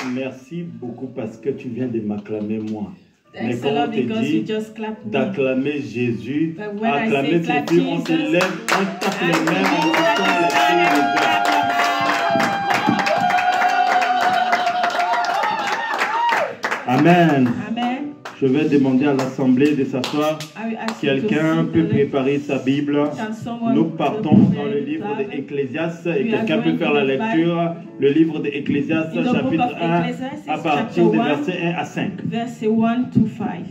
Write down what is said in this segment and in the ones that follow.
Merci beaucoup parce que tu viens de m'acclamer moi. Mais Thanks quand a lot on te because you dit just clapped me. d'acclamer Jésus, But when I acclamer say ses clap filles, on Jesus, se lève, on tape les I mains, on believe that entend you les stand filles and de clap Dieu. Amen. Amen. Je vais demander à l'Assemblée de s'asseoir. I will ask you to Quelqu'un sit peut down. préparer sa Bible. Can someone Nous partons dans le livre d'Ecclésiaste et We are quelqu'un peut going faire to la the lecture. Le livre d'Ecclésiaste, In the book chapitre of 1, Ecclesiastes, à partir chapter des 1, versets 1 à 5. verse 1 to 5.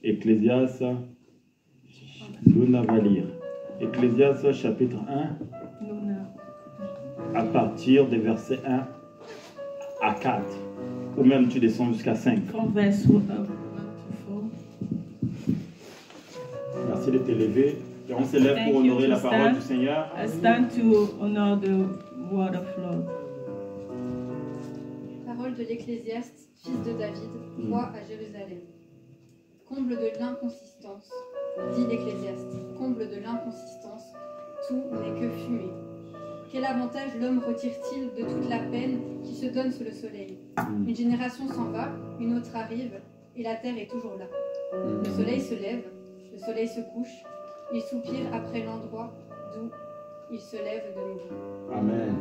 Ecclésiaste, Luna va lire. Ecclésiaste, chapitre 1, Luna. à partir des versets 1 à 4. Ou même tu descends jusqu'à 5. From verse 1 to 4. Merci de te lever. Et on se lève Thank pour you honorer to la parole stand. du Seigneur. I stand to honor the word of Lord. Parole de l'Ecclésiaste, fils de David, roi à Jérusalem. Comble de l'inconsistance, dit l'Ecclésiaste, comble de l'inconsistance, tout n'est que fumée. Quel avantage l'homme retire-t-il de toute la peine qui se donne sous le soleil? Une génération s'en va, une autre arrive, et la terre est toujours là. Le soleil se lève, le soleil se couche, il soupire après l'endroit d'où il se lève de nouveau. Amen.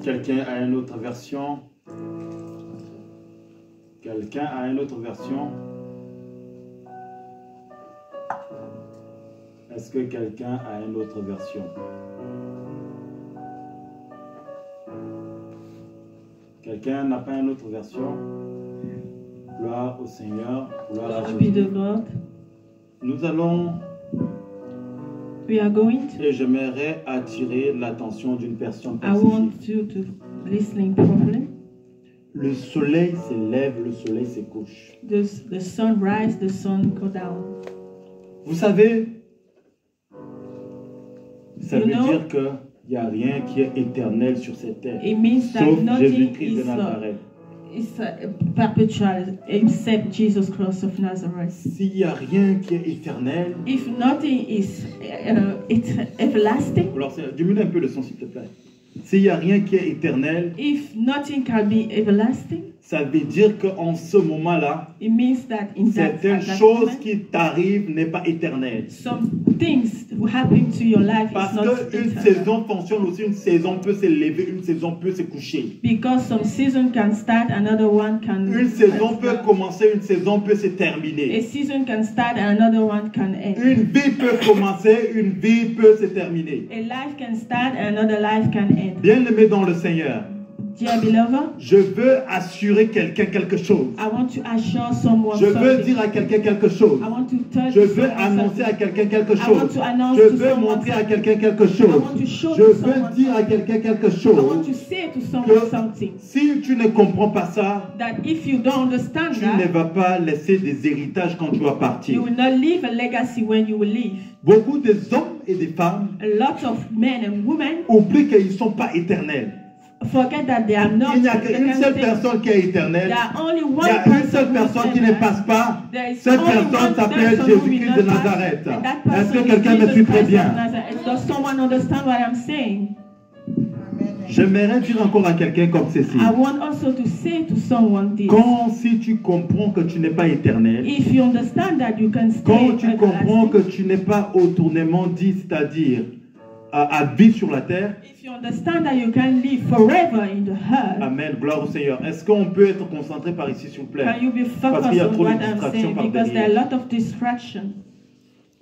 Quelqu'un a une autre version? Quelqu'un a une autre version? Est-ce que quelqu'un a une autre version? Quelqu'un n'a pas une autre version? Gloire au Seigneur, gloire à Glory be Jésus. to God. Nous allons, We are going to. et j'aimerais attirer l'attention d'une personne I want spécifique. you to listen properly. Le soleil se lève, le soleil se couche. The sun rise, the sun go down. Vous savez, ça You veut know, dire qu'il n'y a rien qui est éternel sur cette terre, It means that sauf nothing Jésus-Christ de is Nazareth. perpetual except Jesus Christ of Nazareth. S'il n'y a rien qui est éternel, If nothing is everlasting, alors diminue un peu le son s'il te plaît. S'il n'y a rien qui est éternel, if nothing can be everlasting, ça veut dire qu'en ce moment-là, it means that in that, certaines at that choses moment, qui t'arrivent n'est pas éternelle. some things happen to your life is Parce not qu'une eternal. saison fonctionne aussi, une saison peut se lever, une saison peut se coucher. Because some season can start, another one can. Une saison peut commencer, une saison peut se terminer. A season can start, and another one can end. Une vie peut commencer, une vie peut se terminer. A life can start, and another life can end. Bien-aimé dans le Seigneur, Dear beloved, je veux assurer quelqu'un quelque chose. I want to assure someone Je veux something. dire à quelqu'un quelque chose. I want to tell Je you veux someone annoncer à something. quelqu'un quelque I want chose. to announce Je to veux someone montrer à something. quelqu'un quelque I chose. want to show Je to veux someone dire à something. quelqu'un quelque I want to chose. say to someone Que something. si tu ne comprends pas ça, That if you don't understand tu ne that, vas pas laisser des héritages quand tu vas you partir. will not leave a legacy when you will leave. Beaucoup des hommes et des femmes A lot of men and women oublient qu'ils ne sont pas éternels. forget that they are not. Il n'y a they qu'une can seule stay. personne qui est éternelle. There are only Il one y a une seule person who is personne qui ne eternal. passe pas. There is Cette only personne one s'appelle person who will Jésus-Christ not de pass, Nazareth. and that Est-ce que person is quelqu'un me Jesus suit très Christ of bien? Nazareth. Does someone understand what I'm saying? J'aimerais dire encore à quelqu'un comme ceci. I want also to say to someone this. Quand si tu comprends que tu n'es pas éternel, If you understand that you can stay quand tu comprends que everlasting, tu n'es pas autournement dit, c'est-à-dire à vie sur la terre, if you understand that you can live forever in the earth, Amen, gloire au Seigneur. Est-ce qu'on peut être concentré par ici, s'il vous plaît? can you be Parce qu'il y a focused on trop de what I'm distractions saying? par Because there are a derrière. lot of distractions.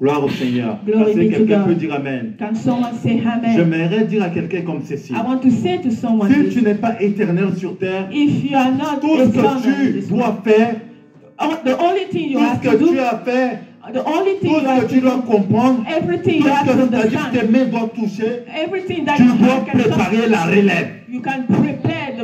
Gloire au Seigneur. Glory Est-ce be que to quelqu'un God. peut dire Amen? Can someone say amen? J'aimerais dire à quelqu'un comme ceci. I want to say to someone Si this. tu n'es pas éternel sur terre, If you are not tout ce eternal que in tu this dois faire, world, the only thing you tout have ce to que tu do, as fait, the only thing tout you ce have que tu to dois do, comprendre, everything tout you have ce to que c'est-à-dire que tes understand, mains doivent toucher, everything that tu you dois can préparer touch, la relève. you can prepare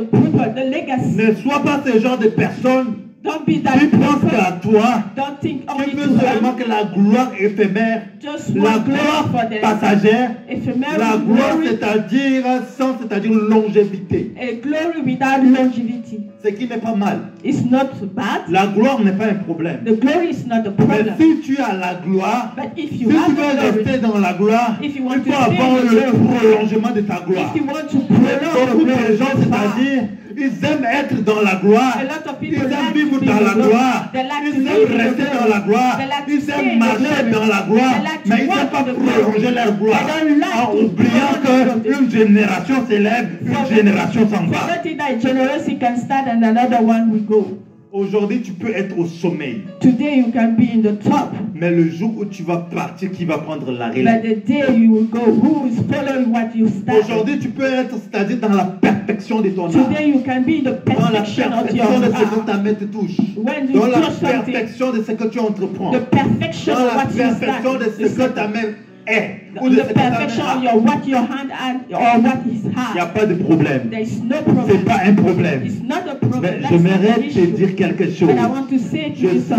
the legacy. Ne sois pas ce genre de personne Don't be qui that pense qu'à person. toi, Don't think qui only veut to seulement them. que la gloire éphémère, Just la one glory for gloire them. passagère, ephemeral La gloire, glory, c'est-à-dire longévité. a glory without longevity. Ce qui n'est pas mal. It's not bad. La gloire n'est pas un problème. The glory is not a Mais problem. si tu as la gloire, But if si you tu have veux the glory, rester dans la gloire, if il you want faut to stay avoir in le the glory, prolongement de ta gloire. if you want to Mais prolong beaucoup the de glory, gens, c'est-à-dire, ils aiment être dans la gloire. a lot of Ils people aiment like to vivre be dans in la the glory. gloire. They like to Ils live aiment in the rester glory. dans la gloire. They like to Ils stay aiment in the marcher glory. dans la gloire. They like to Mais ils walk n'aiment pas in the glory. prolonger leur gloire. They don't like En to oubliant prolong qu'une génération s'élève, une génération s'en va. forgetting that generosity can start and another one will go. Aujourd'hui, tu peux être au sommet. Today you can be in the top, Mais le jour où tu vas partir, qui va prendre la but relève? the day you will go, who is following what you started? Aujourd'hui, tu peux être, c'est-à-dire dans la perfection de ton âme. Today you can be in the Dans la perfection of your perfection de ce que heart. ta main te touche. When you Dans la touch something, perfection de ce que tu entreprends. the perfection Dans of la what you perfection de ce que start, ta main est. Ou de ce the que ta main perfection of a. your what your hand and or what is Il n'y a hard. pas de problème. There is no Ce n'est problem. pas un problème. It's not a problem. Mais That's not j'aimerais an te issue. dire quelque chose. But I want to say to Je you something.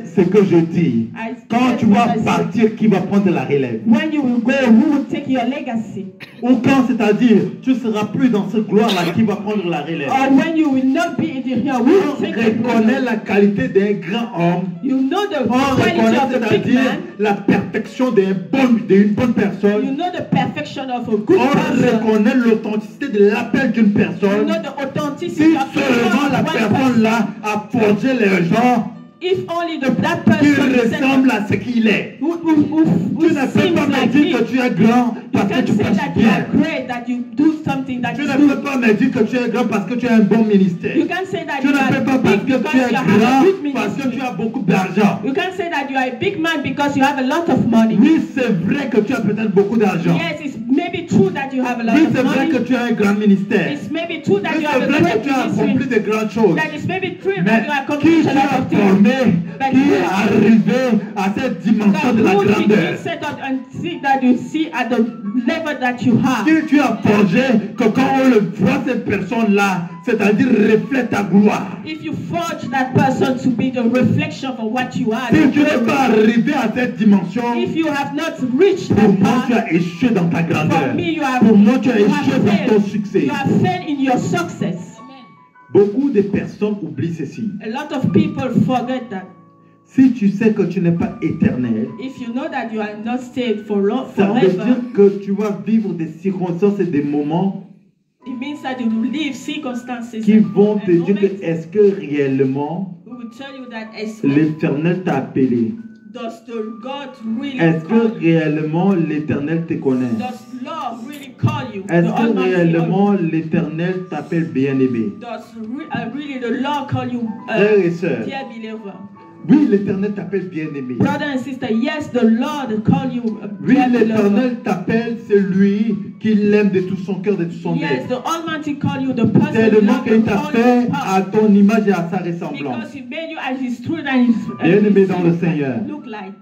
sais ce que je dis. I Quand tu said vas what I said. partir, qui va prendre la relève? When you will go, who will take your legacy? Ou quand, c'est-à-dire, tu ne seras plus dans cette gloire-là, qui va prendre la relève? Or when you will not be in the here, who will On take the reconnaît glory? la qualité d'un grand homme. You know the On quality reconnaît, of a big c'est-à-dire, man. la perfection d'une bonne You personne. know the perfection of a good On person. reconnaît l'authenticité de l'appel d'une You personne. know the authenticity Si of seulement la one person. personne-là a forgé les gens If only that qui person ressemble à ce qu'il est. who Tu ne peux seems pas me like dire que him. tu es grand You parce que can tu say passes that you are bien. great, that you do something that Tu is ne peux good. pas me dire que tu es grand parce que tu as un bon ministère. You can say that Tu you ne peux are pas parce big que because tu es you have a grand big parce que tu ministry. as beaucoup d'argent. You can say that you are a big man because you have a lot of money. Oui, c'est vrai que tu as peut-être beaucoup d'argent. Yes, it's maybe true that you have a lot Oui, of c'est vrai money. que tu as un grand ministère. It's maybe true that Oui, you have c'est a vrai great que tu as accompli ministry. de grandes choses. That is maybe true Mais that you have qui accomplished tu a lot as of things. formé, But qui est arrivé à cette dimension de la who did you grandeur? set up and see that you see at the level that you have? Qui tu as forgé que quand on le voit cette personne-là, c'est-à-dire reflète ta gloire. If you forge that person to be the reflection of what you are, Si tu n'es pas arrivé à cette dimension, if you have not reached pour that moi tu path, as échoué dans ta grandeur. for me you have, Pour moi tu as you have échoué dans ton failed. succès. You have failed in your success. Beaucoup de personnes oublient ceci. A lot of people forget that. Si tu sais que tu n'es pas éternel, If you know that you are not stayed for ça veut forever, dire que tu vas vivre des circonstances et des moments it means that you will live circumstances qui and vont te dire que moments est-ce que réellement who will tell you that l'Éternel t'a appelé? does the God really Est-ce call que you? réellement l'Éternel te connaît? Does Lord really call you? Est-ce The que Almighty réellement l'Éternel t'appelle bien-aimé? does really the Lord call you Frères et sœurs, dear believer? oui, l'Éternel t'appelle bien-aimé. Brother and sister, yes, the Lord call you a Oui, dear believer. l'Éternel t'appelle, c'est lui qui l'aime de tout son cœur, de tout son Yes, être. the Almighty call you the person Tellement who qu'il loves t'a all fait your à heart. ton image et à sa ressemblance. Because he made you as his truth and his Bien-aimé dans le Seigneur. look like.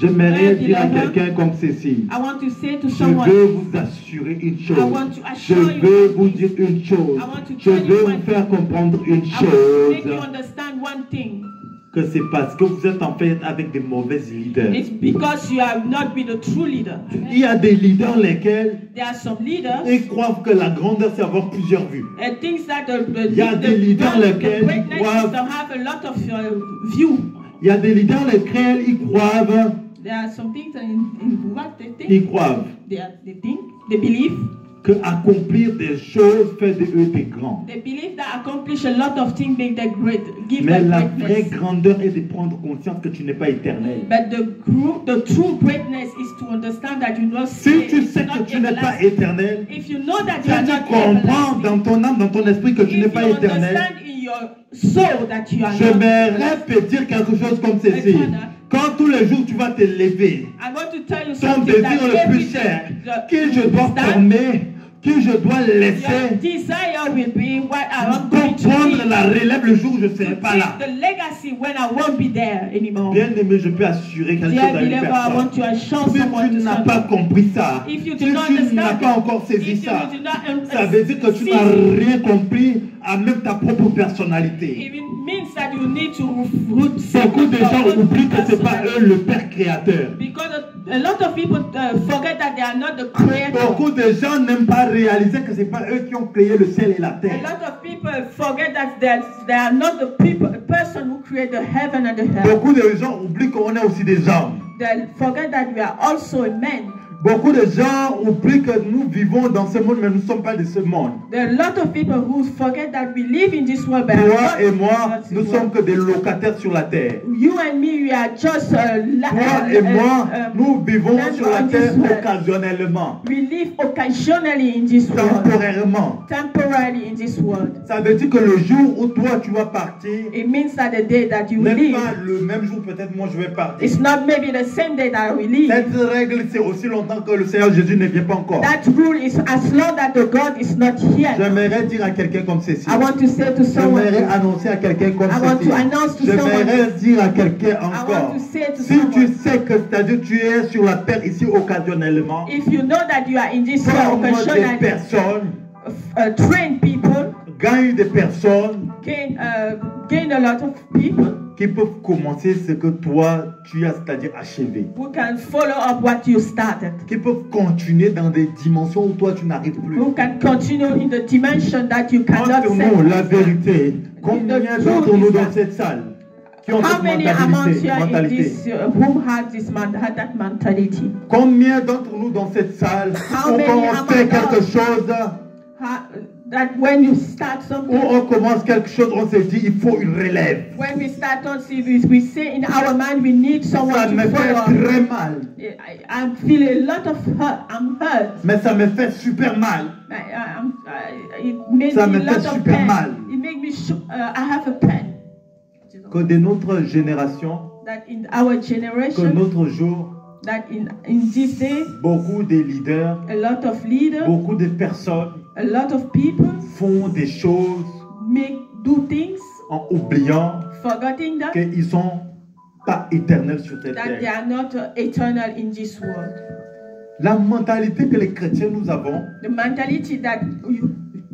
J'aimerais dire à Beloved, quelqu'un comme ceci. I want to say to Je someone, veux vous assurer une chose. I want to Je assure you veux one vous thing. dire une chose. I want to Je tell you veux one vous faire comprendre une I want to make you chose. understand one thing. Que c'est parce que vous êtes en fait avec des mauvais leaders. It's because you have not been a true leader. Il y a des leaders lesquels There are some leaders ils croient que la grandeur c'est avoir plusieurs vues. and thinks that the Il y a des leaders lesquels greatness croient- is to have a lot of view. Il y a des leaders lesquels ils croient, There are some things in what they think. ils croient They think, they believe. que accomplir des choses fait de eux des grands. They believe that accomplish a lot of things make them great, give Mais them la vraie greatness. grandeur est de prendre conscience que tu n'es pas éternel. But the true greatness is to understand that you not Si tu sais que tu n'es pas éternel, If you know that si you are tu not comprends everlasting, dans ton âme, dans ton esprit que tu n'es if pas you éternel, understand in your soul that you are not j'aimerais te dire quelque chose comme ceci. Quand tous les jours tu vas te lever, I want to tell you ton something that désir le every plus cher, day, qui je dois former, qui je dois your laisser desire will be what I am going to comprendre be. la relève le jour où je ne serai To pas là. take the legacy when I won't be there anymore. Bien aimé, je peux assurer quelque chose Dear à une believer, I personne. want to assure Si someone tu to n'as something. pas compris ça, If you si do not tu n'as understand, pas encore saisi if ça, you do not ça veut dire que tu see, n'as rien compris à même ta propre personnalité. it means that you need to Beaucoup de gens oublient que ce n'est pas eux le Père créateur. Because a lot of people forget that they are are not the creator. Beaucoup de gens n'aiment pas réaliser que c'est pas eux qui ont créé le ciel et la A terre. lot of people forget that they are not the person who created the heaven and the earth. Beaucoup de gens oublient qu'on est aussi des hommes. They forget that we are also men. Beaucoup de gens oublient que nous vivons dans ce monde, mais nous ne sommes pas de ce monde. There are a lot of people who forget that we live in this world, but are Toi not et moi, not this nous world. sommes que des locataires sur la terre. You and me, we are just Toi et moi, nous vivons sur la terre occasionnellement, we live occasionally in this world, temporairement. temporarily in this world. Ça veut dire que le jour où toi tu vas partir, It means that the day that you n'est leave, pas le même jour, peut-être moi je vais partir. it's not maybe the same day that we leave. Cette règle, c'est aussi longtemps que le Seigneur Jésus ne vient pas encore. That rule is as long that the God is not here. J'aimerais dire à quelqu'un comme ceci. I want to say to someone, J'aimerais annoncer à quelqu'un comme I want ceci. to announce to J'aimerais dire à quelqu'un I encore. want to say to Si tu someone, sais que c'est-à-dire tu es sur la terre ici occasionnellement, if you know that you are in this world forme des occasionally, personnes, train people, gagne des personnes gain a lot of people qui peuvent commencer ce que toi tu as, c'est-à-dire achevé. who can follow up what you started, Qui peuvent continuer dans des dimensions où toi tu n'arrives plus. who can continue in the dimension that you cannot Entre nous, la say. vérité, combien d'entre nous dans cette salle qui ont How cette many amongst you in mentalité? this whom had that mentality? Combien d'entre nous dans cette salle, How où many quand on among fait quelque us? chose, That when you start où something, on commence quelque chose, on se dit il faut une relève. when we start on series, we say in our mind we need Ça someone me to fait follow très up. mal. I feel a lot of hurt. I'm hurt. Mais ça me fait super mal. It makes Ça me me a lot fait of super pain. mal. It makes me I have a pain. Que de notre génération, That in our que generation, notre jour, that in this day, beaucoup de leaders, a lot of leaders, beaucoup de personnes a lot of people font des choses do things, en oubliant forgetting that qu'ils ne sont pas éternels sur cette they terre. are not eternal in this world. La mentalité que les chrétiens nous avons The mentality that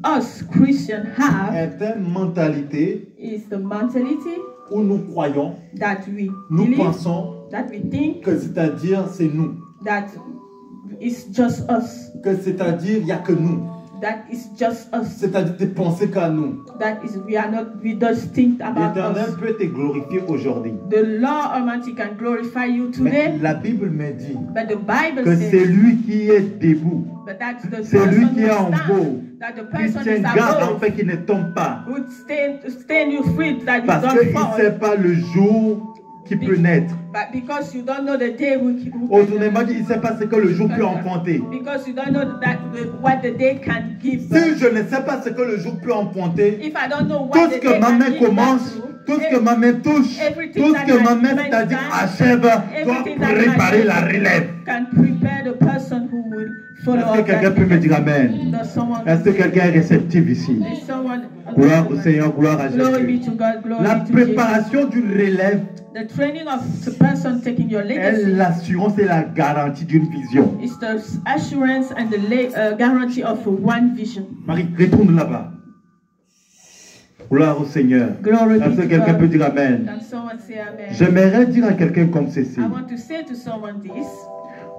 us Christians have est une mentalité is the mentality où nous croyons, that we nous believe, pensons that we think, que c'est-à-dire c'est nous, that it's just us, que c'est-à-dire il n'y a que nous, that it's just us, c'est-à-dire de penser qu'à nous. that is we just think about L'Éternel us. peut te glorifier aujourd'hui. The Lord Almighty can glorify you Mais today, la Bible me dit but the Bible que says c'est lui qui est debout, but that's the c'est lui person qui est en who haut, stands, that the qui person tient is garde above, afin qu'il ne tombe pas. would stand you free, that you Parce don't qu'il ne fall. sait pas le jour qui peut naître. But because you don't know the day Autrement dit, il ne sait pas ce que le jour peut enfanter. because you don't know what the day can give. Si je ne sais pas ce que le jour peut enfanter, If I don't know tout what ce the que day ma can main give commence, back tout to, ce que ma main touche, everything tout ce that que ma main, my c'est-à-dire hand achève, doit everything that my préparer la hand relève. can prepare the person who will follow Est-ce que up quelqu'un that peut me day. dire Amen? Does someone Est-ce que quelqu'un est réceptif ici? is someone Gloire au Seigneur, gloire à Glory be Jésus. to God, glory La to Jesus. préparation d'une relève The training of the person taking your est legacy l'assurance et la garantie d'une vision. is the assurance and the guarantee of one vision. Marie, retourne là-bas. Gloire au Seigneur. Glory Est-ce be que to quelqu'un peut God. dire Amen? Can someone say amen? J'aimerais dire à quelqu'un comme ceci. I want to say to someone this.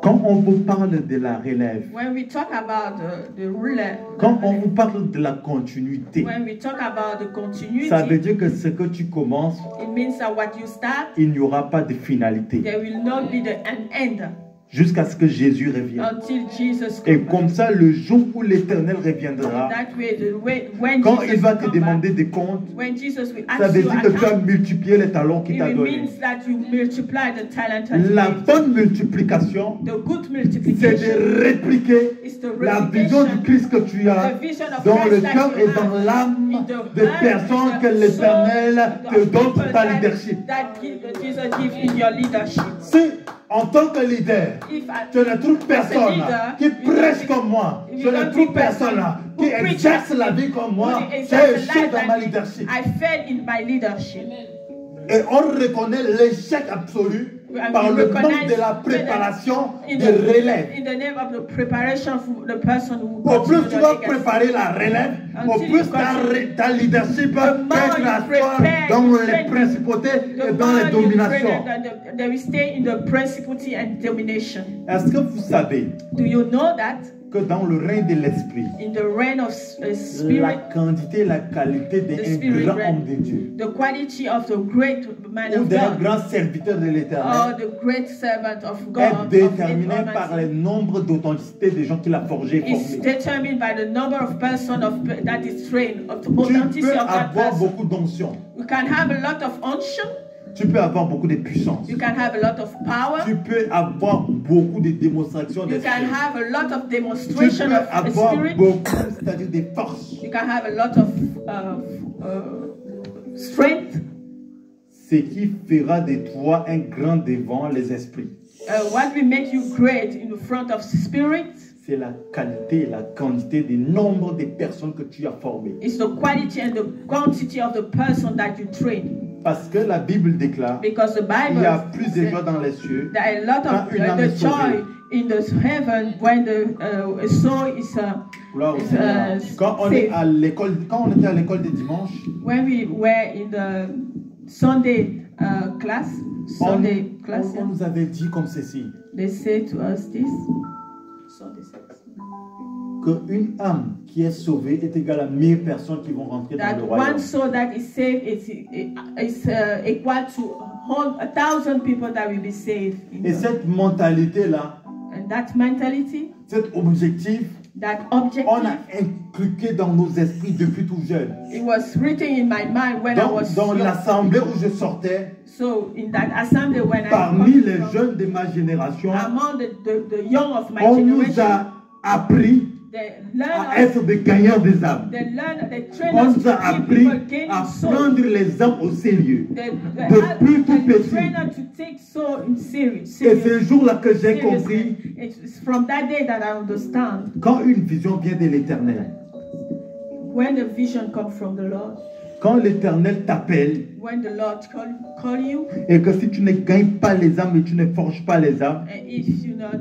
Quand on vous parle de la relève, When we talk about the ruler, quand on vous parle de la continuité, when we talk about the continuity, ça veut dire que ce que tu commences, it means that what you start, il n'y aura pas de finalité there will not be an end jusqu'à ce que Jésus revienne. until Jesus Et comes. comme ça, le jour où l'Éternel reviendra, That way, when quand Jesus il va will te come demander back, des comptes, when Jesus will ça ask veut you dire que tu as account, multiplié les talents qu'il t'a it donnés. means that you multiply the talent and La gift. bonne multiplication, The good c'est multiplication de répliquer is the la vision du replication, Christ que tu as the vision of dans le Christ that cœur you et dans have l'âme in the des heart, personnes in que the l'Éternel soul, te of donne people pour ta that- leadership. that Jesus gives in your leadership. Si, en tant que leader, If I- je ne trouve as a personne leader, qui you prêche don't- comme moi, you je ne don't trouve think personne who qui preaches exerce la vie comme moi, who j'ai exerts the échec life dans that ma leadership. I failed in my leadership. Et on reconnaît l'échec absolu par le manque de la préparation des relèves. In the name of the preparation for the person who Au plus continue tu the vas legacy. préparer la relève, au Until plus you continue. ta leadership peut The more être you asseoir prepare, dans you les train, principautés The et dans more les you train dominations. them, they will stay in the principality and domination. Est-ce que vous savez Do you know that que dans le règne de l'esprit, in the reign of la spirit, quantité et la qualité The d'un spirit grand realm. homme de Dieu the quality of the great man ou of d'un God, grand serviteur de or l'éternel the great servant of est God, déterminé of par le Almighty, nombre d'authenticité des gens qu'il a forgés et is formés. determined by the number of person of that is trained, of the Tu authenticity peux of that avoir person. beaucoup d'onction, You can have a lot of unction, tu peux avoir beaucoup de puissance, you can have a lot of power, tu peux avoir beaucoup de démonstrations you can d'esprit. have a lot of Tu demonstration peux of avoir spirit, beaucoup, c'est-à-dire des forces. you can have a lot of strength. Ce qui fera de toi un grand devant les esprits, What will make you great in the front of spirit c'est la qualité et la quantité du nombre de personnes que tu as formées. is the quality and the quantity of the person that you train. Parce que la Bible déclare Because the qu'il Bible y a plus de says joie dans les cieux there are a lot of quand une âme the est sauvée. joy in the heaven when the soul is Gloire au is, Seigneur. Quand on est saved. à l'école, quand on était à l'école de dimanche, When we were in the Sunday class, Sunday class, on nous avait dit comme ceci, they say to us this. Sunday service. qu'une âme qui est sauvée est égale à 1000 personnes qui vont rentrer dans That le one royaume. soul that is saved is equal to 1,000 people that will be saved. Et cette mentalité-là, And that mentality, cet objectif, that on objective, a inculqué dans nos esprits depuis tout jeune. it was written in my mind when I was Dans young. l'assemblée où je sortais, So in that assembly when parmi I les come jeunes de ma génération, among the young of my on nous generation, a appris they learn à us, être des gagnants des âmes. they train On us nous a to keep appris people gaining à soul. prendre les âmes au sérieux. Depuis tout petit. train us to take soul in serious. Et c'est ce jour-là que j'ai compris, It's from that day that I understand quand une vision vient de l'éternel, when the vision comes from the Lord, quand l'éternel t'appelle, when the Lord call you, et que si tu ne gagnes pas les âmes et tu ne forges pas les âmes, and if you not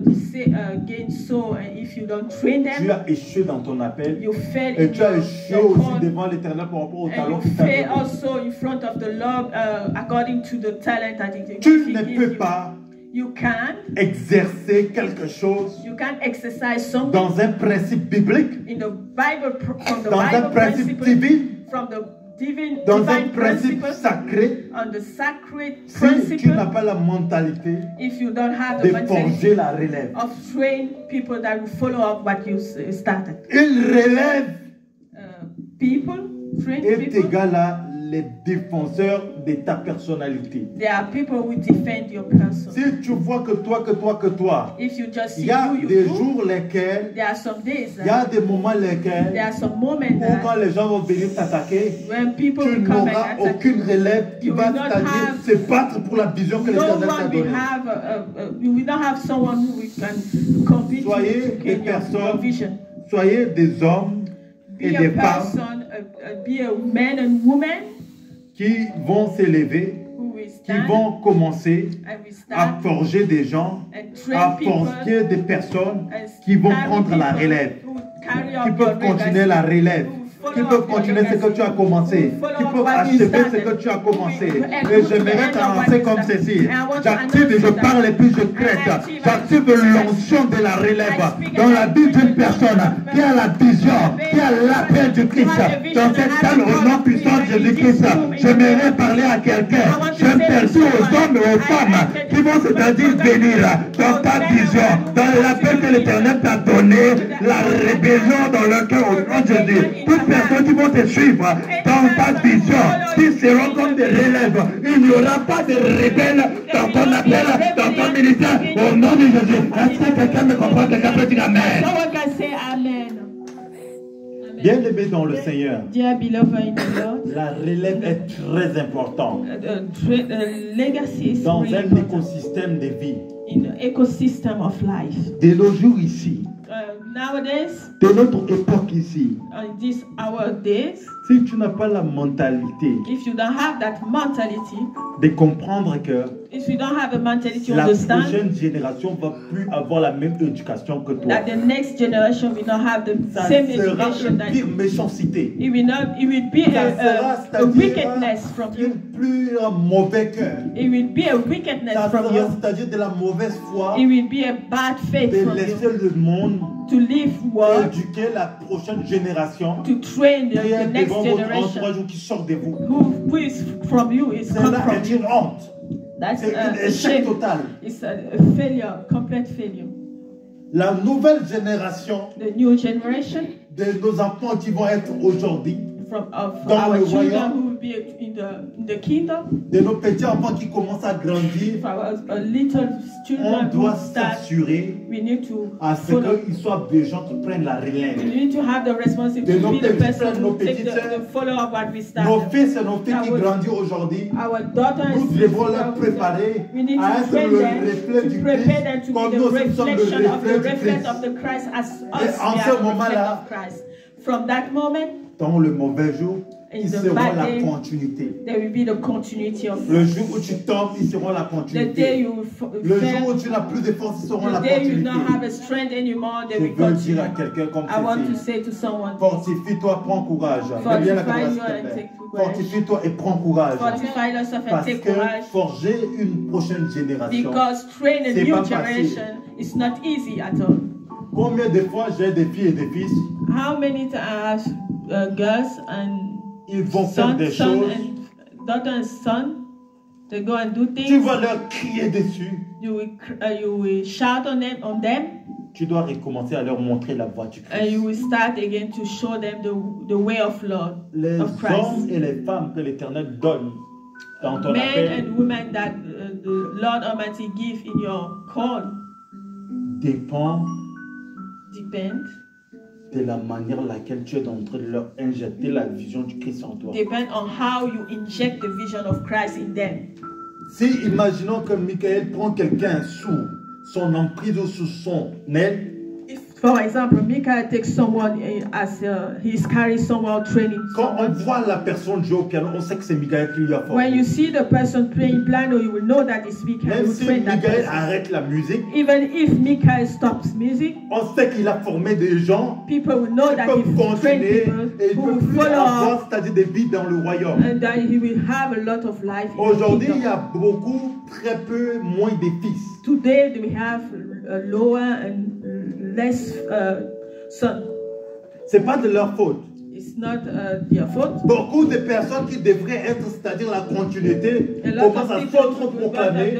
gain soul, and if you don't train tu them, as échoué dans ton appel. you fail Et in tu as échoué your aussi call, devant l'éternel par rapport au and talent you qu'il t'a fail donné. also in front of the Lord according to the talent that He Tu He ne gives peux you. pas You can quelque chose exercise something dans un principe biblique, in the Bible from the dans un Bible principe principle, divin, from the dans un divine principe principle, sacré, on the sacred si tu principle. n'as pas la mentalité If you don't have de the mentality forger la relève. of train people that will follow up what you started. Une relève Train est people. égale à les défenseurs de ta personnalité. There are people who defend your person. Si tu vois que toi, If you just il see y a who des you jours lesquels, there are some days, il y a des moments lesquels, there are some moments où that quand les gens vont venir t'attaquer, when people tu will come n'auras and attack aucune relève qui You va will not c'est-à-dire have- se battre pour la vision que no l'Éternel t'a one will donnée. have you will not have someone who can compete Soyez to des gain your personnes, vision. soyez des hommes et Be des a femmes person, be a man and woman qui vont s'élever, who will qui stand vont commencer and will à start forger des gens, and à train people forger des personnes and qui vont carry prendre la people relève, who carry qui up peuvent your continuer legacy, la relève, who follow qui up peuvent your continuer ce que legacy, tu as commencé, who follow qui up peuvent what you achever ce started, que tu as commencé. who will Et help you to j'aimerais end up what t'annoncer you comme started. ceci. And I want to J'active et je announce parle et puis je that. traite. And I active J'active and l'onction de la relève I speak dans and la I vie d'une preach personne qui a la vision, qui a l'appel du Christ. Dans cette salle, au nom puissant de Jésus-Christ, j'aimerais parler à quelqu'un. J'aperçois aux hommes et aux femmes qui vont c'est-à-dire venir dans ta vision, dans l'appel que l'Éternel t'a donné, la rébellion dans leur cœur au nom de Jésus. Toutes personnes qui vont te suivre dans ta vision, qui seront comme des relèves. Il n'y aura pas de rebelles dans ton appel, dans ton ministère, au nom de Jésus. Est-ce que quelqu'un me comprend? Quelqu'un peut dire Amen? Someone can say Amen. Bien-aimé dans le Seigneur, Dear beloved in the Lord, la relève est très importante legacy is dans really un important écosystème de vie. in the ecosystem of life. De nos jours ici, Nowadays, de notre époque ici, in these our days, si tu n'as pas la mentalité if you don't have that mentality de comprendre que if you don't have a mentality to la understand prochaine génération va plus avoir la même éducation que toi. that the next generation will not have the Ça same sera education une that pire méchanceté. it will be Ça sera, a c'est-à-dire, wickedness from you. plus un mauvais cœur. It will be a wickedness Ça from sera, you. c'est-à-dire de la mauvaise foi, It will be a bad faith de from you. laisser le monde To live world, éduquer la prochaine génération to train qui est the next devant votre generation entourage ou qui sort de vous. who is from you is C'est come là from est you. une honte. That's C'est un a échec shame. total. It's a failure, complete failure. La nouvelle génération The new generation de nos enfants qui vont être aujourd'hui, of Dans our le children royaume. who will be in the kingdom, de nos petits enfants qui commencent à grandir, for our little on children doit who start, s'assurer we need to à ce follow. qu'ils soient des gens qui prennent la We relève. need to have the responsibility De to nos be the petits person frères, nos to take petites sœurs, the follow of what we Nos started. fils et nos filles qui Our- grandissent aujourd'hui, Our daughter and nous devons leur sister, préparer we need à to être train le them, reflet to du prepare them Christ, to comme be nous the aussi sommes le reflection of the reflet du reflect Christ. of the Christ as Et us en we ce are the moment-là, reflect of Christ. From that moment, dans le mauvais jour, In ils the seront bad la day, continuité. there will be the continuity of Le jour où tu tombes, ils seront la the day continuité. you will Le jour où fail, tu n'as plus de force, ils seront la the day you continuité. don't have a strength anymore, they Je will veux continue. dire à quelqu'un comme I want to ceci, say to someone, fortifie-toi, prends courage. Fais bien la Fortify caméra, s'il you te and plaît. take courage. Fortifie-toi et prends courage. fortify yourself and Parce take que courage. forger une prochaine génération, Because train a c'est new pas facile. generation is not easy at all. Combien de fois j'ai des filles et des fils, How many times I have girls and ils vont faire des son choses, and daughter and son, they go and do tu things. vas leur crier dessus. You will shout on them, Tu dois recommencer à leur montrer la voie du and you Christ. will start again to show them the way of Lord, Les of Christ. hommes et les femmes que l'Éternel donne dans ton Men appel and women that the Lord Almighty give in your call dépend depend de la manière laquelle tu es en train de leur injecter la vision du Christ en toi. on how you inject the vision of Christ in them. Si, imaginons que Michael prend quelqu'un sous son emprise ou sous son aile, For example, Michael takes someone as he's carrying someone training. quand on Someone. voit la personne jouer au piano, on sait que c'est Michael qui lui a formé. When you see the person playing piano, you will know that it's Michael Même who si trained that Michael person. arrête la musique, Even if Michael stops music, on sait qu'il a formé des gens people will know qui that peuvent he's trained continuer people et il who peut will plus follow avoir, up, c'est-à-dire des vies dans le royaume. and that he will have a lot of life. in the Aujourd'hui, il y kingdom. a beaucoup, très peu, moins de fils. Today we have lower and less son. C'est pas de leur faute. It's not their fault. Beaucoup de personnes qui devraient être, c'est-à-dire la continuité, A lot commencent à of people s'auto-proclamer.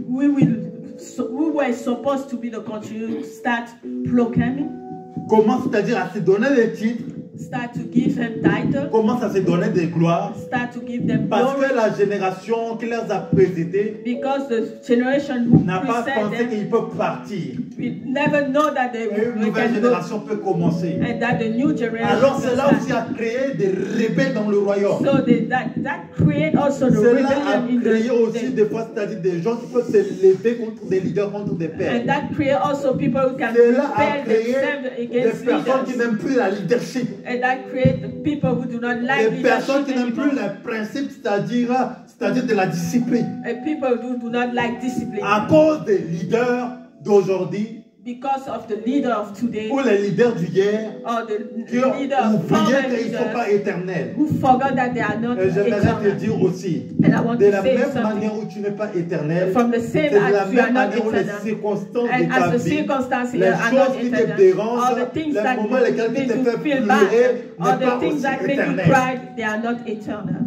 we were supposed to be the continue start proclaiming, Commencent, c'est-à-dire à se donner des titres, start to give them title, commencent à se donner des gloires. start to give them Parce glory, que la génération qui les a précédés because the generation who n'a pas preceded pensé them, qu'ils peuvent partir. we never know that they Et une will nouvelle can go, génération peut commencer. and that the new generation Alors will cela start. aussi a créé des rebelles dans le royaume. So that create also the Cela a rebellion in créé aussi the des fois, c'est-à-dire des gens qui peuvent se lever contre des leaders, contre des pères. and that create also people who can Cela a rebel créé themselves des against personnes qui leaders. n'aiment plus la leadership. And that create the people who do not like Des personnes qui leadership n'aiment plus anymore. les principes, c'est-à-dire de la discipline. And people who do not like discipline. À cause des leaders d'aujourd'hui Because of the leader of today ou les leaders d'hier or the qui ont leader of oublié former qu'ils ne sont pas leaders éternels. who forgot that they are not Et j'aimerais te eternal. dire aussi, And I want de to la say même something. manière où tu n'es pas éternel, From the c'est same de la as you are même not manière où les eternal. circonstances de And as ta the vie, circumstances les here are choses not qui te eternal, dérangent, all the things les that moments lesquels qui make te you font feel pleurer, bad, all n'est pas the things aussi that make you éternel. cry, they are not eternal.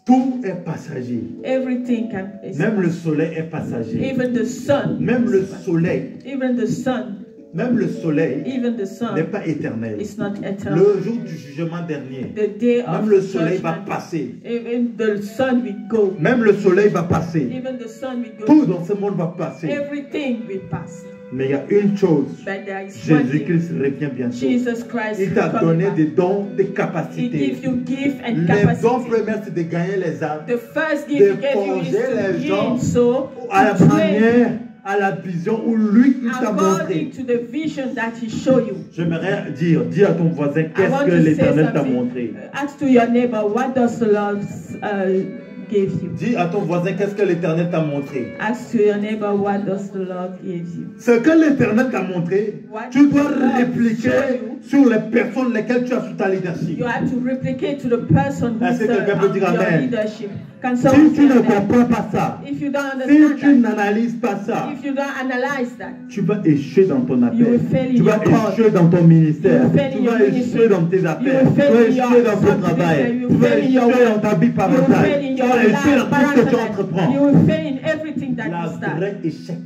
Tout est passager. Everything is Même le soleil est passager. even the sun, Même le soleil, even the sun, même le soleil even the n'est sun pas éternel. is not eternal. Le jour du jugement dernier, The day of même le soleil va judgment, passer. even the sun will go. Même le soleil va passer. Even the sun will go. Tout dans ce monde va passer. Everything will pass. Mais il y a une chose. But there is one thing. Jésus-Christ revient bientôt. Jesus Christ Il t'a will come donné back. des dons, des He capacités. gives you gift and Les dons capacity. premiers, c'est de gagner les âmes. The first gift de he gave you is forger to les gens gain so à la to train manière, à la vision où lui, il t'a montré. according to the vision that he showed you. J'aimerais dire, dis à ton voisin, I qu'est-ce want que to say l'Éternel t'a something. montré? Ask to your neighbor, what does the Lord gave you. Dis à ton voisin, qu'est-ce que l'Éternel t'a montré? Ask to your neighbor, what does the Lord give you? Ce que l'Éternel t'a montré, tu dois répliquer sur les personnes lesquelles tu as sous ta leadership. You have to replicate to the person who is your leadership. Si tu ne comprends pas ça, if you don't si understand tu n'analyses pas ça, if you don't analyze that, tu vas échouer dans ton appel, tu vas échouer dans ton ministère, tu vas échouer dans tes affaires, tu vas échouer dans ton travail, tu vas échouer dans ta vie parentale, tu vas échouer dans tout ce que tu entreprends. You will fail in everything that you start. Vrai échec,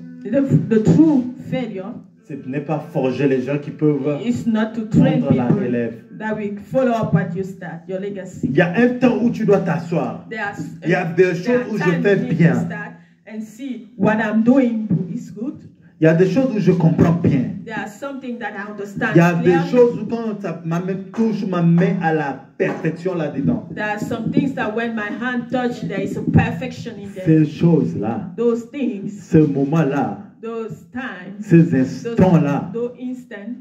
the true failure, ce n'est pas forger les gens qui peuvent is not to train prendre la people relève. that will follow up what you start, your legacy. Il y a un temps où tu dois t'asseoir. Il y a des choses où je fais bien. And see what I'm doing is good. Il y a des choses où je comprends bien. There are something that I understand. Il y a des choses où quand ma main touche ma main à la perfection là-dedans. There are some things that when my hand touch, there is a perfection in them. Ces choses-là, those things, ce moment-là, those times, ces instants-là, those instants,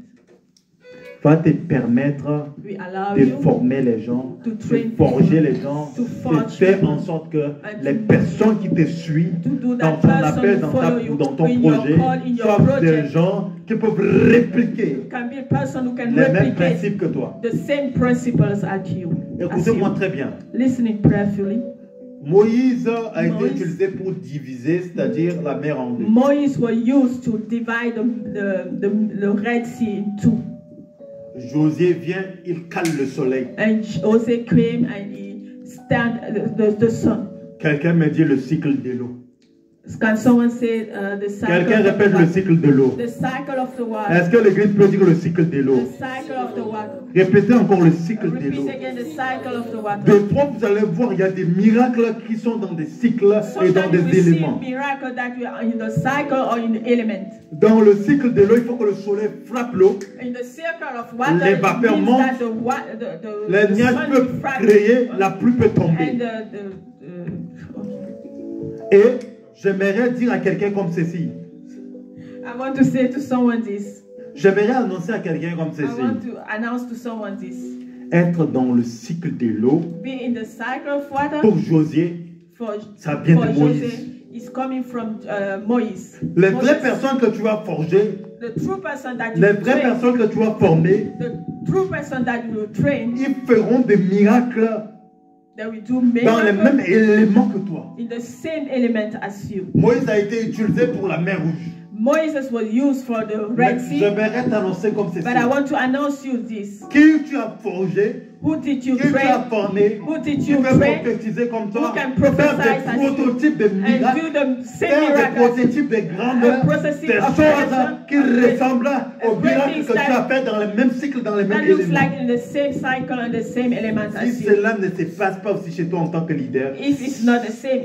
va te permettre de former les gens, de forger les gens, de faire en sorte que les personnes qui te suivent dans ton appel, dans ton projet, soient des gens qui peuvent répliquer les mêmes principes que toi. Écoutez-moi très bien. Listening prayerfully. Moïse a été utilisé pour diviser, c'est-à-dire la mer en deux. Moïse was used to divide the Red Sea in two. Josué vient, il cale le soleil. And Josué came and he stand the sun. Quelqu'un me dit le cycle de l'eau. Can someone say the cycle? Quelqu'un répète le cycle de l'eau. The cycle of the water. Est-ce que l'église peut dire le cycle de l'eau? The cycle of the water. Répétez encore le cycle de l'eau. Repeat again the cycle of the water. Des fois, vous allez voir, il y a des miracles qui sont dans des cycles et dans des éléments. Miracle that you are in the cycle or in the element. Dans le cycle de l'eau, il faut que le soleil frappe l'eau. In the circle of water, les vapeurs montent. Les nuages peuvent créer, la pluie peut tomber. Et j'aimerais dire à quelqu'un comme ceci. I want to say to someone this. J'aimerais annoncer à quelqu'un comme ceci. I want to announce to someone this. Être dans le cycle de l'eau. Be in the cycle of water. Pour Josué, ça vient de Moïse. Is coming from Moïse. Les vraies personnes que tu vas forger, the true person that you les vraies personnes que tu vas former, the true person that you will train, ils feront des miracles dans les mêmes éléments que toi. In the same element as you. Moïse a été utilisé pour la mer Rouge. Moses was used for the Red Sea. J'aimerais t'annoncer comme ceci. But I want to announce you this. Qui tu as forgé? Who did you train? Qui tu as formé? Who did you train? Prophétiser comme toi? Who can prophesy as you? Prototypes de miracles. And do the same faire miracles. Des prototypes de grandeur. Des choses qui ressemblent aux miracles que tu as fait dans le même cycle, dans les mêmes éléments. That looks like in the same cycle and the same elements as you. Si cela ne se passe pas aussi chez toi en tant que leader, if it's not the same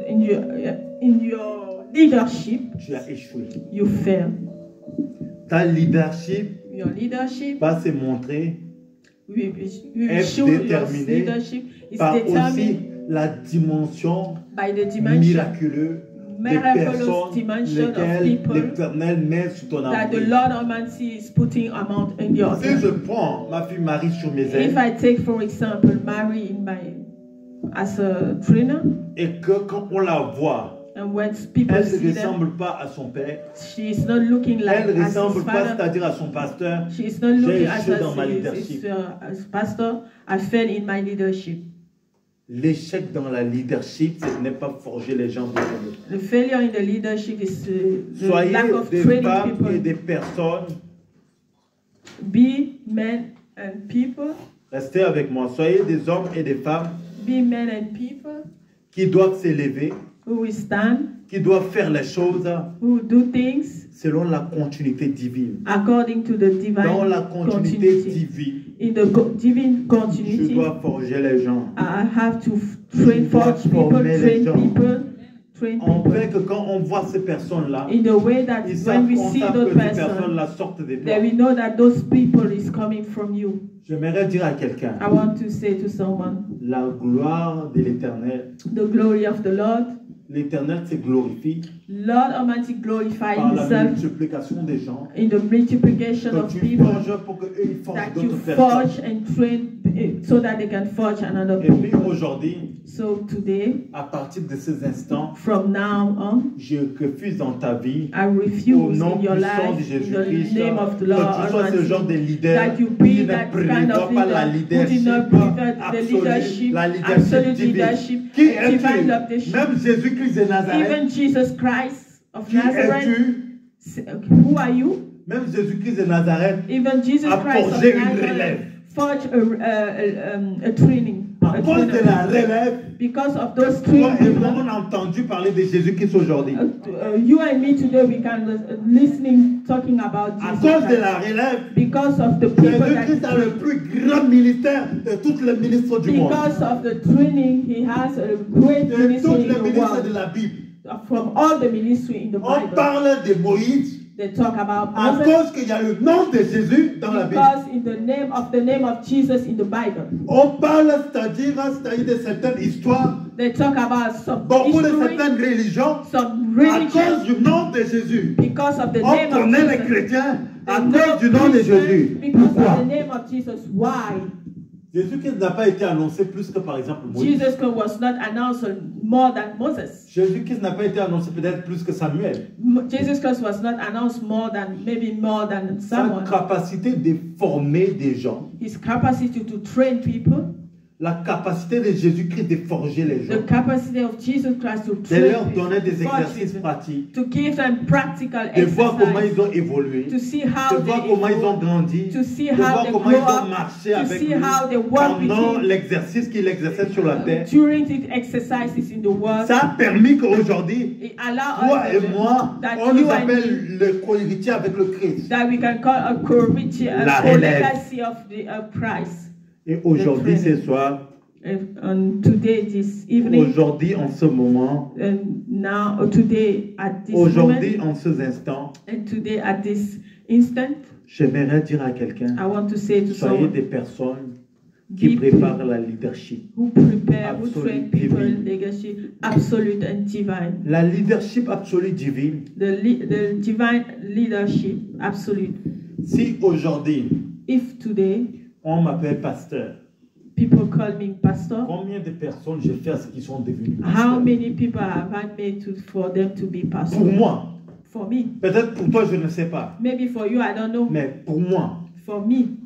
in your leadership, tu as échoué. You fail. Ta leadership, your leadership va se montrer être déterminé par aussi la dimension miraculeuse des personnes lesquelles l'Éternel met sous ton amour. Si je prends ma fille Marie sur mes ailes, if I take for example Mary as a trainer, et que quand on la voit, and when people elle ne see ressemble pas à son père. She is not looking like elle ne ressemble pas, c'est-à-dire à son pasteur. She is not looking as dans ma leadership. As pastor. I fail in my leadership. L'échec dans la leadership, ce n'est pas forger les gens de Dieu. The failure in the leadership is the Soyez lack of des training femmes people. Et des personnes. Be men and people. Restez avec moi. Soyez des hommes et des femmes. Be men and people. Qui doivent s'élever. Who will stand, qui doivent faire les choses who do things selon la continuité divine. According to the divine dans la continuité divine. In the divine continuity, je dois forger les gens. I have to forge people, train people. On fait que quand on voit ces personnes-là, in the way that when we see those personnes-là sortent de toi. Then we know that those people is coming from you. J'aimerais dire à quelqu'un. I want to say to someone. La gloire de l'Éternel. The glory of the Lord. L'Éternel se glorifie. Lord Almighty glorify par Himself. La multiplication des gens. In the multiplication que of tu people. Pour que eux, ils forgent that you forge and train so that they can forge another people. Et puis aujourd'hui. So today, à partir de ces instants, from now on, je refuse dans ta vie, I au refuse nom in your puissant de life, in Jésus-Christ, the name of the que Lord tu sois ce genre de Almighty, leader that you qui be ne that kind prévoit of pas la leader who did leadership not prefer the absolue, leadership, la leadership absolute divine. leadership, Qui es-tu? divine leadership. Même Jésus-Christ de Nazareth. Even Jesus Christ of Qui Nazareth. es-tu? Who are you? Même Jésus-Christ de Nazareth Even Jesus a Christ of forgé une Nazareth relève. forged a training. À cause de la relève, Because of those toi et moi, training. on a entendu parler de Jésus-Christ aujourd'hui. You and me today, we can listening talking about À Jesus cause de Christ. la relève, Because of the people Jésus-Christ a le that, plus grand ministère de tous les ministres du monde. because of the training, he has a great De ministry tous in les the ministres de world. la Bible. From all the ministry in the On Bible, parle de Moïse they talk about à Moses. cause qu'il y a le nom de Jésus dans la Bible. Because in the name of Jesus in the Bible, On parle, c'est-à-dire de certaines histoires, they talk about some beaucoup de history, certaines religions, some à cause religion, du nom de Jésus. because of the On name of connaît les Jesus. chrétiens à They cause du nom de Jésus. Because Pourquoi? of the name of Jesus. Why? Jésus-Christ n'a pas été annoncé plus que par exemple Moïse. Jesus was not announced more than Moses. Jésus-Christ n'a pas été annoncé peut-être plus que Samuel. Jesus Christ was not announced more than Sa someone. capacité de former des gens, His capacity to train people, la capacité de Jésus-Christ de forger les gens, the capacity of Jesus Christ to de train leur people, donner des to forge exercices people, pratiques, to give them practical de voir comment exercise, ils ont évolué, to see de how voir they comment ils ont evolve, grandi, to see de how voir they comment grow ils ont up, marché to avec see lui how they work with pendant him l'exercice qu'il exerçait sur la terre. during the exercises in the world. Ça a permis qu'aujourd'hui, It allow toi et us moi, that on you nous and appelle le co-héritier avec le Christ. that we can call a La relève. co-legacy of Christ. Et aujourd'hui, The ce soir, And today, this evening, aujourd'hui, en ce moment, now, today, at this aujourd'hui, moment, en ces instants, and today, at this instant, j'aimerais dire à quelqu'un, I want to say to soyez someone, des personnes qui be préparent la leadership. who prepare, who Absolute train people divine. in legacy, absolute and divine. La leadership absolue divine. The divine leadership, absolute. Si aujourd'hui, If today, on m'appelle pasteur, people call me pastor, combien de personnes j'ai fait à ce qu'ils sont devenus how pasteurs? many people have I made for them to be pastor? Pour moi, For me. peut-être pour toi, je ne sais pas, Maybe for you, I don't know. mais pour moi, For me,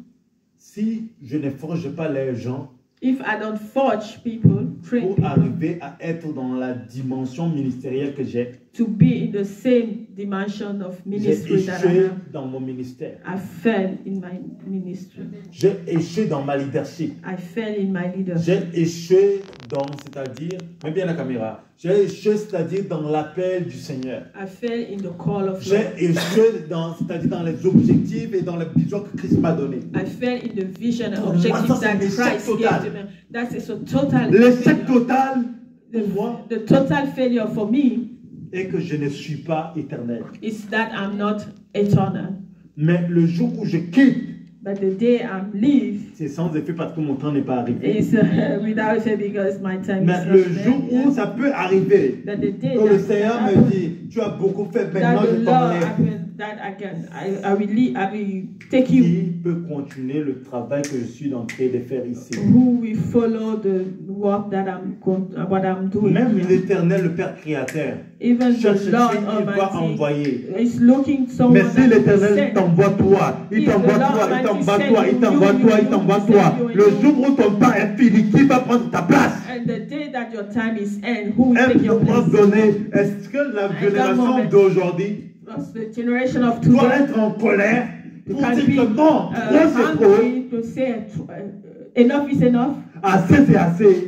si je ne forge pas les gens if I don't forge people, train pour people arriver à être dans la dimension ministérielle que j'ai to be in the same dimension of ministry that I échoué have, dans mon ministère. I fell in my ministry. J'ai échoué dans ma leadership. I fell in my leadership. J'ai échoué dans, c'est-à-dire, mets bien la caméra, j'ai échoué, c'est-à-dire dans l'appel du Seigneur. I fell in the call of J'ai God. échoué dans, c'est-à-dire dans les objectifs et dans les visions que Christ m'a donné. I fell in the vision and Pour moi, ça, objectives c'est that un échec Christ total. gave to me. That is a total L'échec failure. total pour moi The total failure for me est que je ne suis pas éternel. is that I'm not eternal. Mais le jour où je quitte, But the day I'm leave c'est sans effet parce que mon temps n'est pas arrivé. is without effect because my time Mais is le not jour there. où ça peut arriver, That the day que le that Seigneur me happen, dit, tu as beaucoup fait, that maintenant the je Lord t'enlève. happen, that I will leave, I will take you. Qui peut continuer le travail que je suis en train de faire ici? Who will follow the work that what I'm doing? Même here. l'Éternel, le Père Créateur, Even cherche the Lord qui il va Almighty envoyer. is looking Mais someone si that will l'Éternel send. t'envoie toi, il If t'envoie the Lord toi, il Almighty t'envoie send toi, il you, t'envoie you, toi, you, il t'envoie you, toi. you, Le you. jour où ton temps est fini, qui va prendre ta place? And the day that your time is end, who will À take un your moment place? donné, est-ce que la that génération moment, d'aujourd'hui Because the generation of doit today être en colère you pour can dire be que non, trop c'est trop, hungry to say enough is enough. assez c'est assez,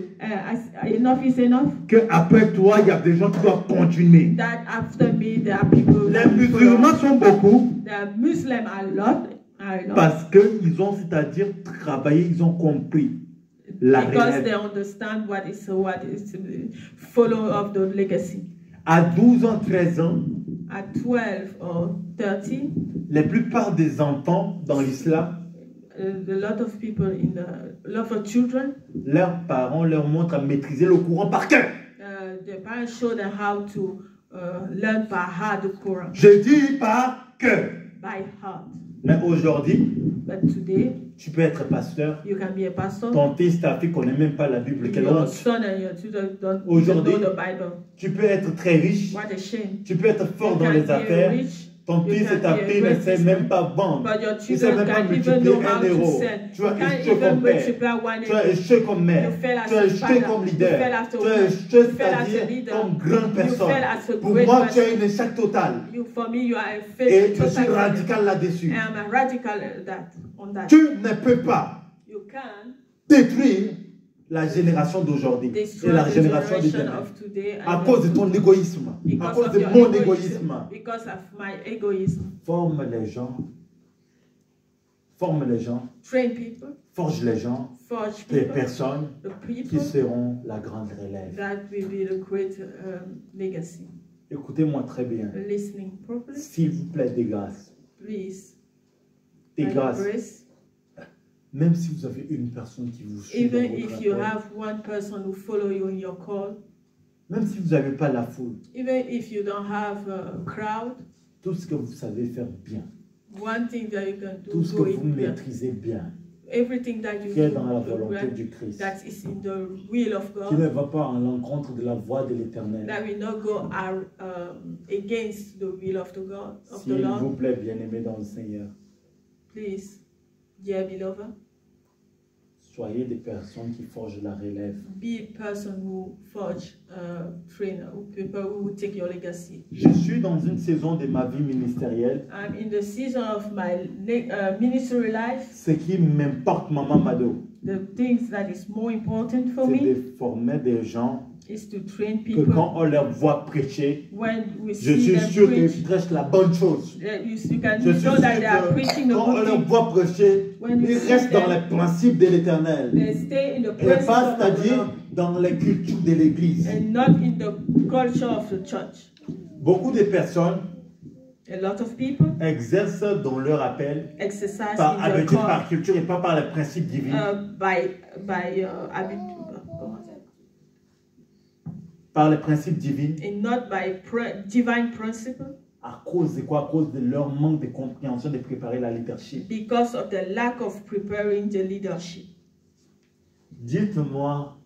Enough is enough. qu'après toi, il y a des gens qui doivent continuer. That after me there are people. Les musulmans sont beaucoup The Muslim are a lot. parce qu'ils ont, c'est-à-dire, travaillé, ils ont compris la Because they relève. understand what is follow of the legacy. À 12 ans, 13 ans, At 12 or 30, la plupart des enfants dans l'islam, a lot of people a lot of children, leurs parents leur montrent à maîtriser le Coran par cœur. the parents show them how to learn by heart the Quran. Je dis par cœur. by heart. Mais aujourd'hui, But today, tu peux être pasteur. you can be a pastor. Ton fils, ta fille ne connaît même pas la Bible. Quelle Your honte. son and your children don't even Aujourd'hui, know the Bible. tu peux être très riche. What a shame. Tu peux être fort You dans can les be affaires. rich, Ton you fils can et ta be a fille ne great savent même pas vendre. but your Tu ne sais children même pas can't even multiplier know how 1 to euro. sell. Tu You as can't échoué even comme père. multiply 1 Tu as euro. échoué comme mère. You fell as Tu as a échoué father. comme You leader. fell as a Tu as woman. échoué, You fell as a c'est-à-dire leader. comme grande You personne. fell as a Pour great moi, tu as person. un échec total. For me, you are a Et failure. je suis Total radical là-dessus. failure. I am a radical on that. Tu ne peux pas You can détruire la génération d'aujourd'hui et destroy la the génération de generation demain of today à cause de ton égoïsme, à because cause of de your mon egoism, égoïsme. because of my egoism. Forme les gens, Train people, forge les gens, forge les people, personnes the qui people seront la grande relève. that will be the great legacy. Écoutez-moi très bien. Listening properly, S'il vous plaît, des grâces. please. Des By the grâces. grace, Même si vous avez une personne qui vous suit dans even votre if you appel, have one person who follow you in your call, même si vous n'avez pas la foule, even if you don't have a crowd, tout ce que vous savez faire bien, one thing that you can tout do, ce que do vous it. maîtrisez bien, Everything that you qui est do, dans la volonté well, du Christ, that is in the will of qui ne God, va pas en l'encontre de la voix de l'Éternel. that will not go against the will of the God, of the S'il Lord. vous plaît, bien-aimés dans le Seigneur, Please, dear beloved, soyez des personnes qui forgent la relève. be a person who forge, trainer, who people who will take your legacy. Je suis dans une saison de ma vie ministérielle. I'm in the season of my ministry life. Ce qui m'importe, Maman Mado, The things that is more important for c'est me de former des gens is to train que people. quand on leur voit prêcher, When we je see suis them sûr preach, qu'ils prêchent la bonne chose. you can Je suis know sûr that they are que preaching the quand on good leur thing. voit prêcher, When you ils see restent dans them, les principes de l'Éternel. They stay in the Et presence pas, of the c'est-à-dire Lord dans les cultures de l'Église. and not in the culture of the church. Beaucoup de personnes A lot of people exercent dans leur appel exercise par in their habitude, call par culture et pas par les principes divins. by Par les principes divins. and not by divine principle, À cause de quoi? À cause de leur manque de compréhension de préparer la leadership. because of the lack of preparing the leadership. Dites-moi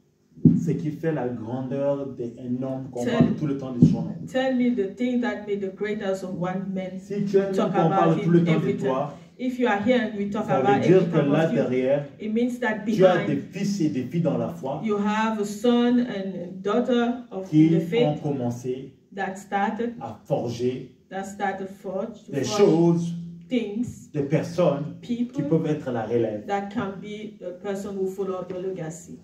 ce qui fait la grandeur d'un homme qu'on Tell- parle tout le temps de son nom. Tell me the thing that made the greatness of one man. Si tu aimes Talk qu'on parle about tout le him temps de every time. toi, If you are here and we talk ça about veut dire every que time là of you, derrière, it means that tu as des behind fils et des filles dans la foi you have a son and a daughter of qui the ont faith commencé that started forger forge to des forge choses, things, des personnes qui people peuvent être la relève. that can be the person who follow up your legacy.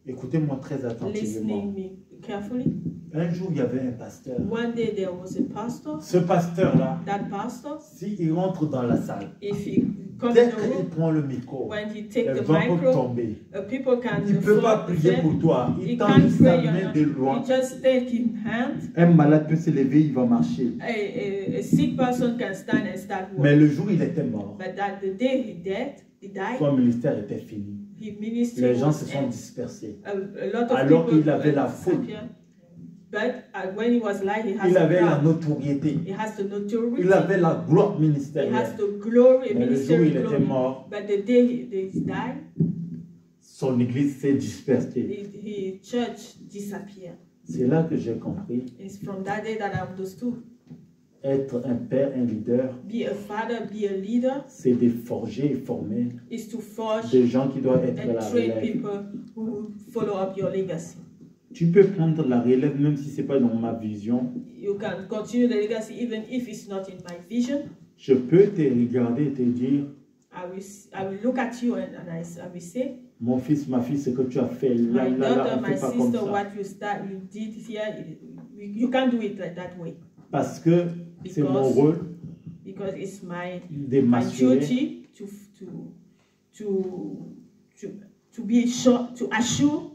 Écoutez-moi très attentivement. Listening me carefully. Un jour, il y avait un pasteur. One day there was a pastor. Ce pasteur-là, That pastor, s'il rentre dans la salle, if he comes dès in the qu'il room, prend le micro, when he les takes the vents peuvent micro, tomber. people can Il ne peut pas fall prier there. pour toi. Il He tend can't juste sa pray. main de loin. He just take in hand. Un malade peut se lever, il va marcher. A sick person can stand and start Mais walking. le jour où il était mort, But that the day he died, son ministère était fini. his ministry Les gens was se sont ended. dispersés. A lot of Alors people qu'il avait la foule. disappeared. But when he was alive, he has Il a avait la crowd. notoriété. He has the notoriety. Il avait la gloire He ministérielle. has the glory, Mais le jour où ministerial il était glory. mort, But the day he died, son église s'est dispersée. his church disappeared. C'est là que j'ai compris. It's from that day that I understood. Être un père, un leader, Be a father, be a leader, c'est de forger et former is to forge des gens qui doivent être and la train relève. people who follow up your legacy. Tu peux prendre la relève même si ce n'est pas dans ma vision. You can continue the legacy even if it's not in my vision. Je peux te regarder et te dire, I will look at you and I will say, mon fils, ma fille, ce que tu as fait là, my là, là, daughter, on ne my fait pas comme sister, ça. what you did here, you can't do it like that way. Parce que c'est mon Because- rôle Because it's my de m'assurer duty to be sure, to assure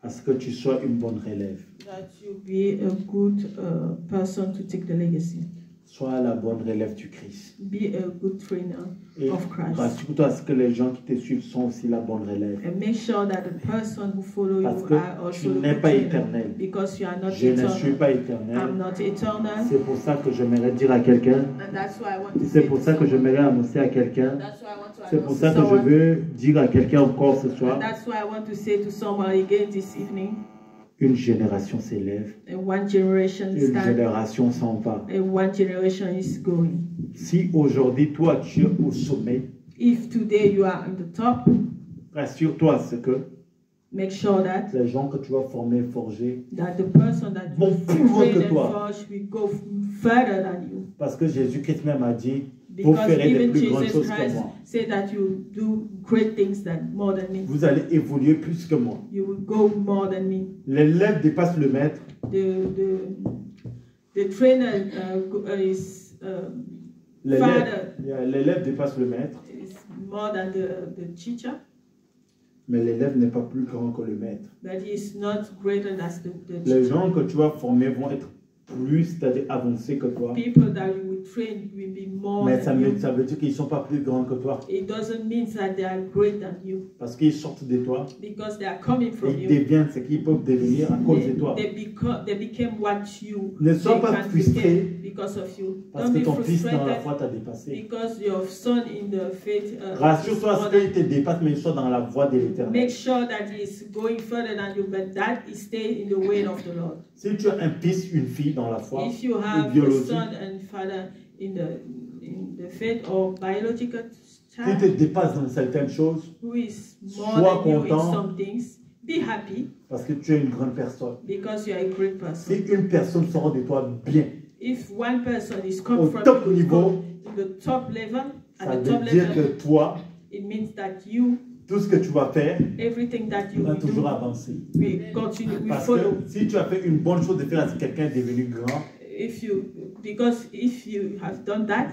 à ce que tu sois une bonne relève. that you be a good person to take the legacy. Sois la bonne relève du Christ. Be a good trainer Et of Christ. rassure-toi que les gens qui te suivent sont aussi la bonne relève. And make sure that the person who follow Parce you que are also tu a n'es good pas trainer. éternel. Because you are not Je ne suis eternal. pas I'm éternel. not eternal. C'est pour ça que j'aimerais dire à quelqu'un, And that's why I want to c'est say pour to ça que someone. j'aimerais annoncer à quelqu'un, That's why I want to c'est pour announce ça to que je someone. veux dire à quelqu'un encore ce soir, And that's why I want to say to someone again this evening. une génération s'élève, And one generation une stands. génération s'en va. And one generation is going. Si aujourd'hui toi tu es au sommet, If today you are on the top, rassure-toi ce que make sure that les gens que tu vas former, forger, the person that Vont you plus loin train que and toi. forge will go further than you. parce que Jésus-Christ même a dit, vous Because ferez des even plus grandes Jesus choses que Christ moi. said that you do great things than more than me. Vous allez évoluer plus que moi. You will go more than me. L'élève dépasse le maître. The trainer is father L'élève dépasse le maître, is more than the teacher, mais l'élève n'est pas plus grand que le maître. but he is not greater than the Les teacher. gens que tu vas former vont être plus, c'est-à-dire avancés que toi. People that you will train will be more Mais than you. ça veut dire qu'ils ne sont pas plus grands que toi. It doesn't mean that they are great than you Parce qu'ils sortent de toi because they are coming et from ils you. deviennent ce qu'ils peuvent devenir à cause de toi. They became what you Ne sois they pas can frustré become because of you. parce Don't que be ton fils dans la frustrated foi t'a dépassé. because your son in the faith. Rassure-toi is à ce more qu'il te dépasse, mais il soit dans la voie de l'éternel. Make sure that he is going further than you, but that he stays in the way of the Lord. Si tu as un fils, une fille dans la foi, If you ou have a biologique, son and father in the faith or biological qui te child dépasse dans certaines choses, who is more sois than you in content. some things, be happy parce que tu es une grande personne. because you are a great person. Si une personne sort de toi bien, If one person is au come from top you, niveau, in the top level, ça at the veut top dire level, que toi, it means that you, tout ce que tu vas faire, everything that you va will toujours do, avancer. will continue, will Parce follow. que si tu as fait une bonne chose de faire à ce que quelqu'un est devenu grand, Because if you have done that,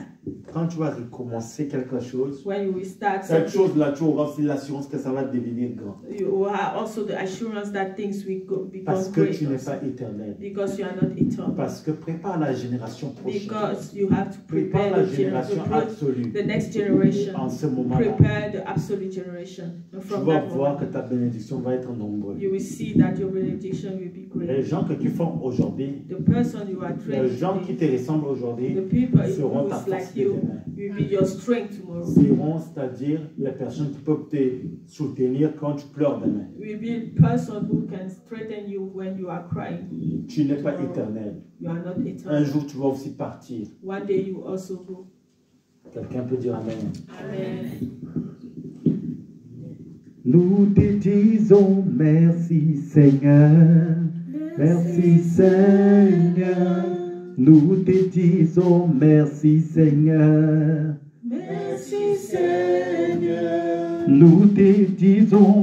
quand tu vas recommencer quelque chose, when you will start cette something, chose-là, tu auras aussi l'assurance que ça va devenir grand. you will have also the assurance that things will become Parce que great tu n'es also. pas éternel. Because you are not eternal. Parce que prépare la génération prochaine. Because you have to Prépare prepare la the génération generation, absolue. the next generation. En ce moment-là, Prepare the absolute generation. And tu from vas that voir que moment, ta bénédiction va être nombreuse. you will see that your benediction will be Les great. gens que tu formes aujourd'hui, The person you are les training gens qui today, te ressemblent aujourd'hui, the people seront who ta is force like de you demain. will be your strength tomorrow. Seront, c'est-à-dire les personnes qui peuvent te soutenir quand tu pleures demain. Will be a person who can strengthen you when you are crying. Tu n'es pas éternel. You are not Un eternal. jour, tu vas aussi partir. One day you also go. Quelqu'un peut dire Amen. Amen. Nous te disons merci Seigneur. Merci Seigneur. Nous te disons merci Seigneur. Merci Seigneur. Nous te disons